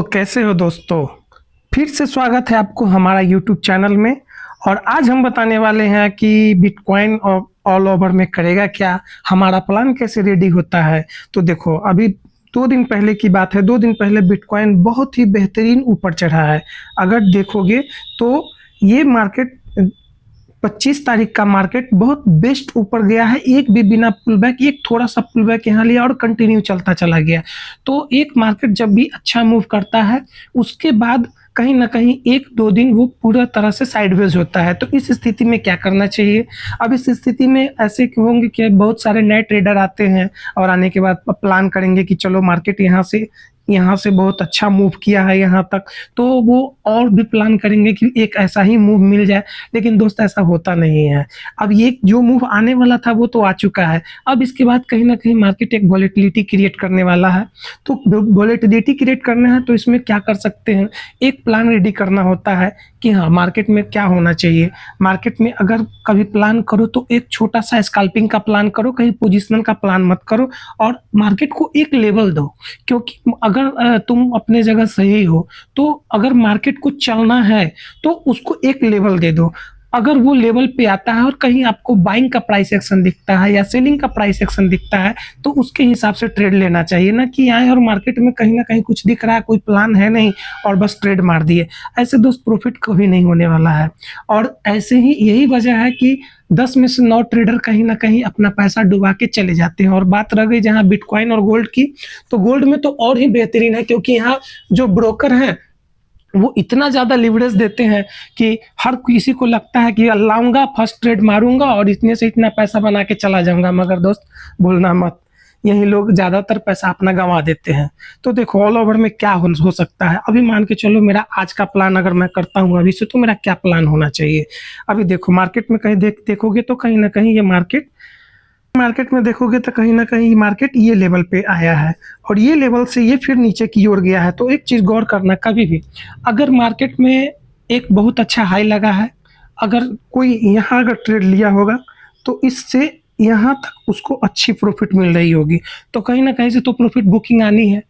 तो कैसे हो दोस्तों। फिर से स्वागत है आपको हमारा यूट्यूब चैनल में। और आज हम बताने वाले हैं कि बिटकॉइन और ऑल ओवर में करेगा क्या, हमारा प्लान कैसे रेडी होता है। तो देखो, अभी 2 दिन पहले की बात है। 2 दिन पहले बिटकॉइन बहुत ही बेहतरीन ऊपर चढ़ा है। अगर देखोगे तो ये मार्केट 25 तारीख का मार्केट बहुत बेस्ट ऊपर गया है, एक भी बिना पुल बैक, एक थोड़ा सा पुल बैक यहाँ लिया और कंटिन्यू चलता चला गया। तो एक मार्केट जब भी अच्छा मूव करता है उसके बाद कहीं ना कहीं 1-2 दिन वो पूरा तरह से साइडवेज होता है। तो इस स्थिति में क्या करना चाहिए। अब इस स्थिति में ऐसे होंगे कि बहुत सारे नए ट्रेडर आते हैं और आने के बाद प्लान करेंगे कि चलो मार्केट यहाँ से बहुत अच्छा मूव किया है यहाँ तक, तो वो और भी प्लान करेंगे कि एक ऐसा ही मूव मिल जाए। लेकिन दोस्त ऐसा होता नहीं है। अब ये जो मूव आने वाला था वो तो आ चुका है। अब इसके बाद कहीं ना कहीं मार्केट एक वॉलेटिलिटी क्रिएट करने वाला है। तो वॉलेटिलिटी क्रिएट करना है तो इसमें क्या कर सकते हैं, एक प्लान रेडी करना होता है कि हाँ मार्केट में क्या होना चाहिए। मार्केट में अगर कभी प्लान करो तो एक छोटा सा स्कैल्पिंग का प्लान करो, कहीं पोजिशनल का प्लान मत करो और मार्केट को एक लेवल दो। क्योंकि अगर तुम अपने जगह सही हो तो अगर मार्केट को चलना है तो उसको एक लेवल दे दो। अगर वो लेवल पे आता है और कहीं आपको बाइंग का प्राइस एक्शन दिखता है या सेलिंग का प्राइस एक्शन दिखता है तो उसके हिसाब से ट्रेड लेना चाहिए, ना कि आए और मार्केट में कहीं ना कहीं कुछ दिख रहा है, कोई प्लान है नहीं और बस ट्रेड मार दिए। ऐसे दोस्त प्रॉफिट कभी नहीं होने वाला है। और ऐसे ही यही वजह है कि 10 में से 9 ट्रेडर कहीं ना कहीं अपना पैसा डुबा के चले जाते हैं। और बात रह गई जहाँ बिटकॉइन और गोल्ड की, तो गोल्ड में तो और ही बेहतरीन है, क्योंकि यहाँ जो ब्रोकर हैं वो इतना ज़्यादा लिवरेज देते हैं कि हर किसी को लगता है कि लाऊंगा, फर्स्ट ट्रेड मारूंगा और इतने से इतना पैसा बना के चला जाऊंगा। मगर दोस्त भूलना मत, यही लोग ज़्यादातर पैसा अपना गंवा देते हैं। तो देखो ऑल ओवर में क्या हो सकता है। अभी मान के चलो मेरा आज का प्लान अगर मैं करता हूँ अभी से, तो मेरा क्या प्लान होना चाहिए। अभी देखो मार्केट में कहीं देखोगे तो कहीं ना कहीं ये मार्केट में देखोगे तो कहीं ना कहीं मार्केट ये लेवल पे आया है और ये लेवल से ये फिर नीचे की ओर गया है। तो एक चीज़ गौर करना, कभी भी अगर मार्केट में एक बहुत अच्छा हाई लगा है, अगर कोई यहाँ अगर ट्रेड लिया होगा तो इससे यहाँ तक उसको अच्छी प्रॉफिट मिल रही होगी, तो कहीं ना कहीं से तो प्रॉफिट बुकिंग आनी है।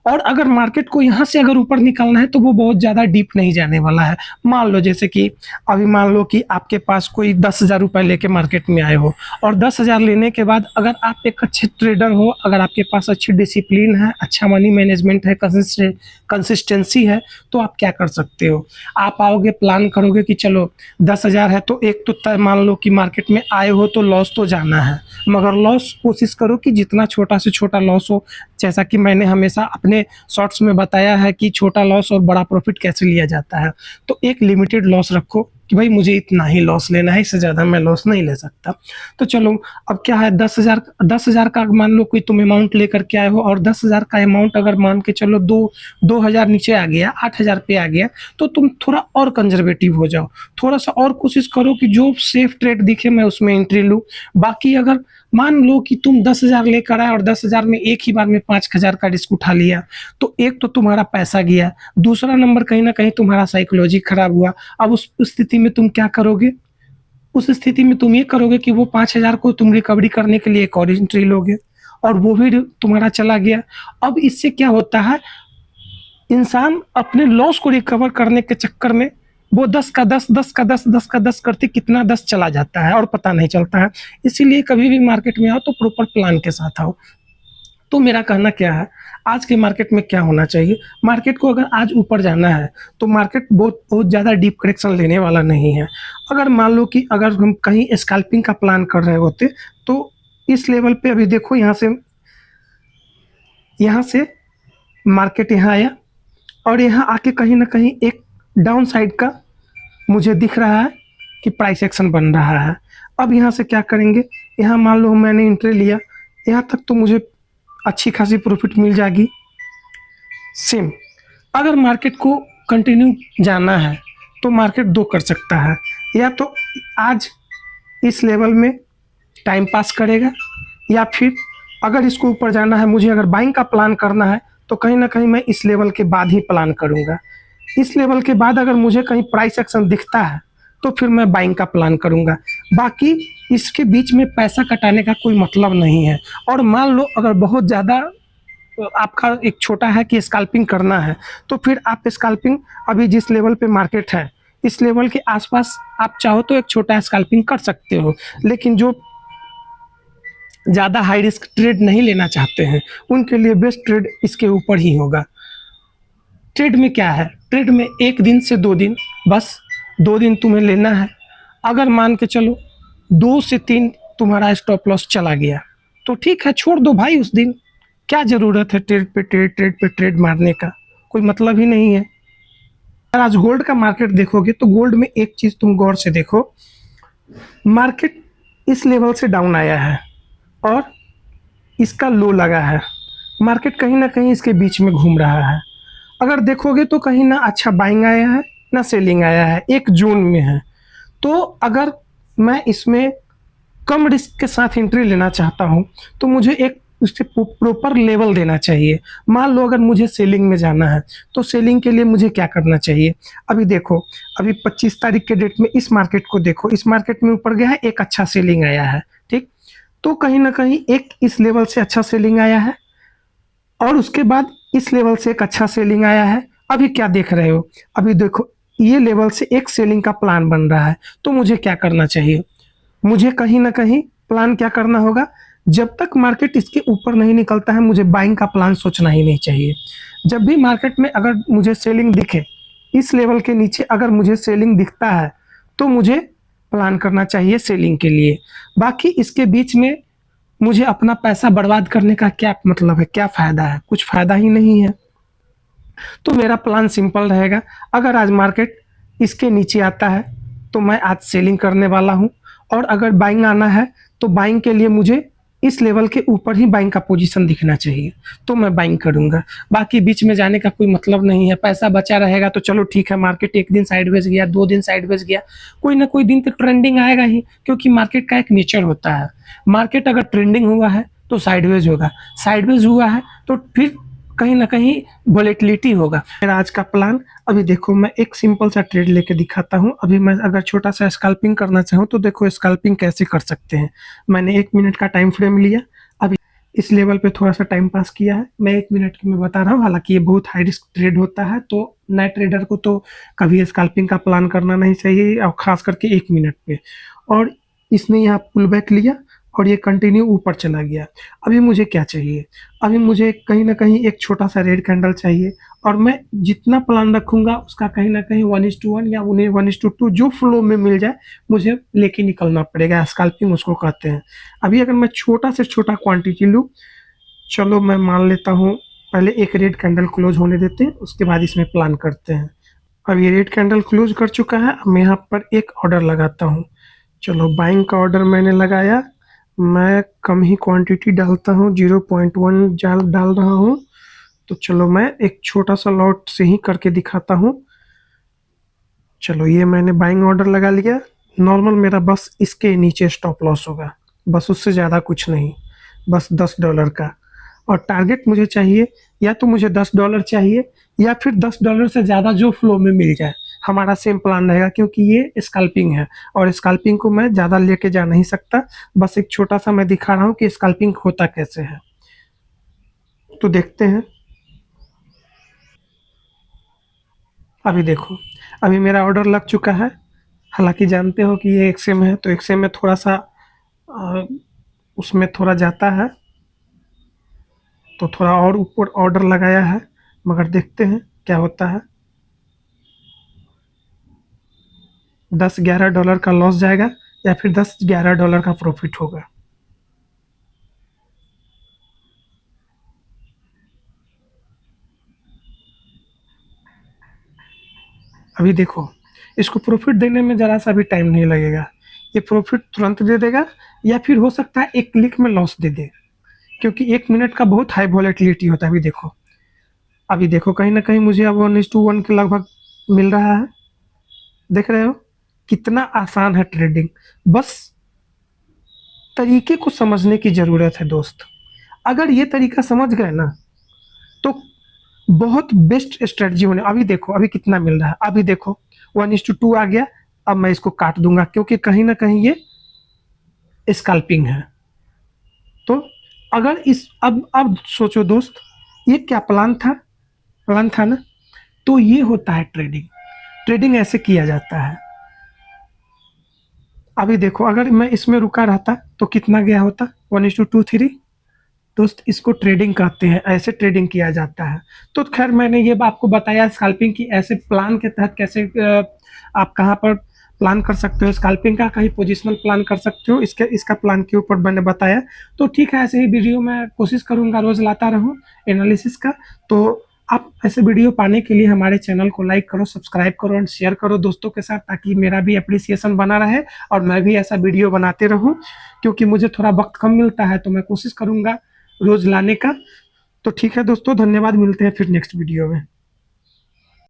और अगर मार्केट को यहाँ से अगर ऊपर निकालना है तो वो बहुत ज़्यादा डीप नहीं जाने वाला है। मान लो जैसे कि अभी मान लो कि आपके पास कोई 10,000 रुपये लेके मार्केट में आए हो और 10,000 लेने के बाद अगर आप एक अच्छे ट्रेडर हो, अगर आपके पास अच्छी डिसिप्लिन है, अच्छा मनी मैनेजमेंट है, कंसिस्टेंसी है, तो आप क्या कर सकते हो। आप आओगे, प्लान करोगे कि चलो 10,000 है तो एक तो मान लो कि मार्केट में आए हो तो लॉस तो जाना है, मगर लॉस कोशिश करो कि जितना छोटा से छोटा लॉस हो। जैसा कि मैंने हमेशा अपने शॉर्ट्स में बताया है कि छोटा लॉस और बड़ा प्रॉफिट कैसे लिया जाता है। तो एक लिमिटेड लॉस रखो कि भाई मुझे इतना ही लॉस लेना है, इससे ज़्यादा मैं लॉस नहीं ले सकता। तो चलो अब क्या है, 10,000 का मान लो कोई तुम अमाउंट लेकर के आए हो और 10,000 का अमाउंट अगर मान के चलो 2,000 नीचे आ गया, 8,000 पे आ गया, तो तुम थोड़ा और कंजर्वेटिव हो जाओ। थोड़ा सा और कोशिश करो कि जो सेफ ट्रेड दिखे मैं उसमें एंट्री लूँ। बाकी अगर मान लो कि तुम 10,000 लेकर आए और 10,000 में एक ही बार में 5,000 का रिस्क उठा लिया, तो एक तो तुम्हारा पैसा गया, दूसरा नंबर कहीं ना कहीं तुम्हारा साइकोलॉजी खराब हुआ। अब उस स्थिति में तुम क्या करोगे, उस स्थिति में तुम ये करोगे कि वो 5,000 को तुम रिकवरी करने के लिए एक और एंट्री लोगे और वो भी तुम्हारा चला गया। अब इससे क्या होता है, इंसान अपने लॉस को रिकवर करने के चक्कर में वो 10 का 10, 10 का 10, 10 का 10 करते कितना 10 चला जाता है और पता नहीं चलता है। इसीलिए कभी भी मार्केट में आओ तो प्रॉपर प्लान के साथ आओ। तो मेरा कहना क्या है, आज के मार्केट में क्या होना चाहिए। मार्केट को अगर आज ऊपर जाना है तो मार्केट बहुत बहुत ज़्यादा डीप करेक्शन लेने वाला नहीं है। अगर मान लो कि अगर हम कहीं स्कैल्पिंग का प्लान कर रहे होते तो इस लेवल पे अभी देखो यहाँ से मार्केट यहाँ आया और यहाँ आके कहीं ना कहीं एक डाउन साइड का मुझे दिख रहा है कि प्राइस एक्शन बन रहा है। अब यहाँ से क्या करेंगे, यहाँ मान लो मैंने एंट्री लिया, यहाँ तक तो मुझे अच्छी खासी प्रॉफिट मिल जाएगी। सेम अगर मार्केट को कंटिन्यू जाना है तो मार्केट दो कर सकता है, या तो आज इस लेवल में टाइम पास करेगा, या फिर अगर इसको ऊपर जाना है, मुझे अगर बाइंग का प्लान करना है तो कहीं ना कहीं मैं इस लेवल के बाद ही प्लान करूँगा। इस लेवल के बाद अगर मुझे कहीं प्राइस एक्शन दिखता है तो फिर मैं बाइंग का प्लान करूँगा। बाकी इसके बीच में पैसा कटाने का कोई मतलब नहीं है। और मान लो अगर बहुत ज़्यादा आपका एक छोटा है कि स्कैल्पिंग करना है, तो फिर आप स्कैल्पिंग अभी जिस लेवल पे मार्केट है, इस लेवल के आसपास आप चाहो तो एक छोटा स्कैल्पिंग कर सकते हो। लेकिन जो ज़्यादा हाई रिस्क ट्रेड नहीं लेना चाहते हैं, उनके लिए बेस्ट ट्रेड इसके ऊपर ही होगा। ट्रेड में क्या है, ट्रेड में 1 दिन से 2 दिन, बस 2 दिन तुम्हें लेना है। अगर मान के चलो 2 से 3 तुम्हारा स्टॉप लॉस चला गया, तो ठीक है, छोड़ दो भाई उस दिन। क्या ज़रूरत है ट्रेड पे ट्रेड मारने का, कोई मतलब ही नहीं है। अगर आज गोल्ड का मार्केट देखोगे तो गोल्ड में एक चीज़ तुम गौर से देखो, मार्केट इस लेवल से डाउन आया है और इसका लो लगा है। मार्केट कहीं ना कहीं इसके बीच में घूम रहा है। अगर देखोगे तो कहीं ना अच्छा बाइंग आया है ना सेलिंग आया है, एक जोन में है। तो अगर मैं इसमें कम रिस्क के साथ एंट्री लेना चाहता हूं, तो मुझे एक उससे प्रॉपर लेवल देना चाहिए। मान लो अगर मुझे सेलिंग में जाना है, तो सेलिंग के लिए मुझे क्या करना चाहिए? अभी देखो, अभी 25 तारीख के डेट में इस मार्केट को देखो, इस मार्केट में ऊपर गया है, एक अच्छा सेलिंग आया है, ठीक। तो कहीं ना कहीं एक इस लेवल से अच्छा सेलिंग आया है और उसके बाद इस लेवल से एक अच्छा सेलिंग आया है। अभी क्या देख रहे हो? अभी देखो, ये लेवल से एक सेलिंग का प्लान बन रहा है। तो मुझे क्या करना चाहिए? मुझे कहीं ना कहीं प्लान क्या करना होगा? जब तक मार्केट इसके ऊपर नहीं निकलता है, मुझे बाइंग का प्लान सोचना ही नहीं चाहिए। जब भी मार्केट में अगर मुझे सेलिंग दिखे, इस लेवल के नीचे अगर मुझे सेलिंग दिखता है, तो मुझे प्लान करना चाहिए सेलिंग के लिए। बाकी इसके बीच में मुझे अपना पैसा बर्बाद करने का क्या मतलब है, क्या फ़ायदा है? कुछ फ़ायदा ही नहीं है। तो मेरा प्लान सिंपल रहेगा, अगर आज मार्केट इसके नीचे आता है, तो मैं आज सेलिंग करने वाला हूँ और अगर बाइंग आना है, तो बाइंग के लिए मुझे इस लेवल के ऊपर ही बाइंग का पोजीशन दिखना चाहिए, तो मैं बाइंग करूँगा। बाकी बीच में जाने का कोई मतलब नहीं है। पैसा बचा रहेगा तो चलो ठीक है, मार्केट 1 दिन साइडवेज गया, 2 दिन साइडवेज गया, कोई ना कोई दिन तो ट्रेंडिंग आएगा ही, क्योंकि मार्केट का एक नेचर होता है। मार्केट अगर ट्रेंडिंग हुआ है तो साइडवेज होगा, साइडवेज हुआ है तो फिर कहीं ना कहीं वोलेटिलिटी होगा। मेरा आज का प्लान, अभी देखो मैं एक सिंपल सा ट्रेड लेके दिखाता हूँ। अभी मैं अगर छोटा सा स्कैल्पिंग करना चाहूँ, तो देखो स्कैल्पिंग कैसे कर सकते हैं। मैंने 1 मिनट का टाइम फ्रेम लिया, अभी इस लेवल पे थोड़ा सा टाइम पास किया है। मैं 1 मिनट की मैं बता रहा हूँ, हालांकि ये बहुत हाई रिस्क ट्रेड होता है, तो नए ट्रेडर को तो कभी स्कैल्पिंग का प्लान करना नहीं चाहिए, और खास करके 1 मिनट पे। और इसने यहाँ पुल बैक लिया और ये कंटिन्यू ऊपर चला गया। अभी मुझे क्या चाहिए? अभी मुझे कहीं न कहीं एक छोटा-सा रेड कैंडल चाहिए, और मैं जितना प्लान रखूँगा उसका कहीं न कहीं 1:1 या उन्हें 1:2 जो फ्लो में मिल जाए, मुझे लेके निकलना पड़ेगा। स्कैल्पिंग उसको कहते हैं। अभी अगर मैं छोटा से छोटा क्वांटिटी लूँ, चलो मैं मान लेता हूँ, पहले एक रेड कैंडल क्लोज़ होने देते हैं, उसके बाद इसमें प्लान करते हैं। अब ये रेड कैंडल क्लोज़ कर चुका है, अब मैं यहाँ पर एक ऑर्डर लगाता हूँ। चलो बाइंग का ऑर्डर मैंने लगाया, मैं कम ही क्वांटिटी डालता हूँ, 0.1 जाल डाल रहा हूँ। तो चलो मैं एक छोटा सा लॉट से ही करके दिखाता हूँ। चलो ये मैंने बाइंग ऑर्डर लगा लिया। नॉर्मल मेरा बस इसके नीचे स्टॉप लॉस होगा, बस उससे ज़्यादा कुछ नहीं, बस $10 का। और टारगेट मुझे चाहिए, या तो मुझे $10 चाहिए या फिर $10 से ज़्यादा जो फ्लो में मिल जाए। हमारा सेम प्लान रहेगा, क्योंकि ये स्कैल्पिंग है और स्कैल्पिंग को मैं ज़्यादा लेके जा नहीं सकता। बस एक छोटा सा मैं दिखा रहा हूँ कि स्कैल्पिंग होता कैसे है। तो देखते हैं। अभी देखो, अभी मेरा ऑर्डर लग चुका है। हालांकि जानते हो कि ये एक्सएम है, तो एक्सएम में थोड़ा सा अ, उसमें थोड़ा जाता है, तो थोड़ा और ऊपर ऑर्डर लगाया है, मगर देखते हैं क्या होता है। 10-11 डॉलर का लॉस जाएगा या फिर 10-11 डॉलर का प्रॉफिट होगा। अभी देखो, इसको प्रॉफिट देने में ज़रा सा भी टाइम नहीं लगेगा। ये प्रॉफिट तुरंत दे देगा, या फिर हो सकता है एक क्लिक में लॉस दे दे, क्योंकि 1 मिनट का बहुत हाई वॉलेटिलिटी होता है। अभी देखो कहीं न कहीं मुझे अब 1:1 के लगभग मिल रहा है। देख रहे हो? कितना आसान है ट्रेडिंग। बस तरीके को समझने की ज़रूरत है दोस्त। अगर ये तरीका समझ गए ना, तो बहुत बेस्ट स्ट्रेटजी होने। अभी देखो अभी कितना मिल रहा है, अभी देखो 1:2 आ गया। अब मैं इसको काट दूंगा, क्योंकि कहीं ना कहीं ये स्कैल्पिंग है। तो अगर इस अब सोचो दोस्त, ये क्या प्लान था ना। तो ये होता है ट्रेडिंग। ट्रेडिंग ऐसे किया जाता है। अभी देखो, अगर मैं इसमें रुका रहता तो कितना गया होता, 1:2 3। दोस्त, इसको ट्रेडिंग कहते हैं, ऐसे ट्रेडिंग किया जाता है। तो खैर, मैंने ये आपको बताया स्कैल्पिंग की ऐसे प्लान के तहत कैसे आप कहाँ पर प्लान कर सकते हो स्कैल्पिंग का, कहीं पोजिशनल प्लान कर सकते हो, इसके इसका प्लान के ऊपर मैंने बताया। तो ठीक है, ऐसे ही वीडियो मैं कोशिश करूंगा रोज लाता रहूं एनालिसिस का। तो आप ऐसे वीडियो पाने के लिए हमारे चैनल को लाइक करो, सब्सक्राइब करो एंड शेयर करो दोस्तों के साथ, ताकि मेरा भी अप्रिसिएशन बना रहे और मैं भी ऐसा वीडियो बनाते रहूं। क्योंकि मुझे थोड़ा वक्त कम मिलता है, तो मैं कोशिश करूंगा रोज लाने का। तो ठीक है दोस्तों, धन्यवाद, मिलते हैं फिर नेक्स्ट वीडियो में।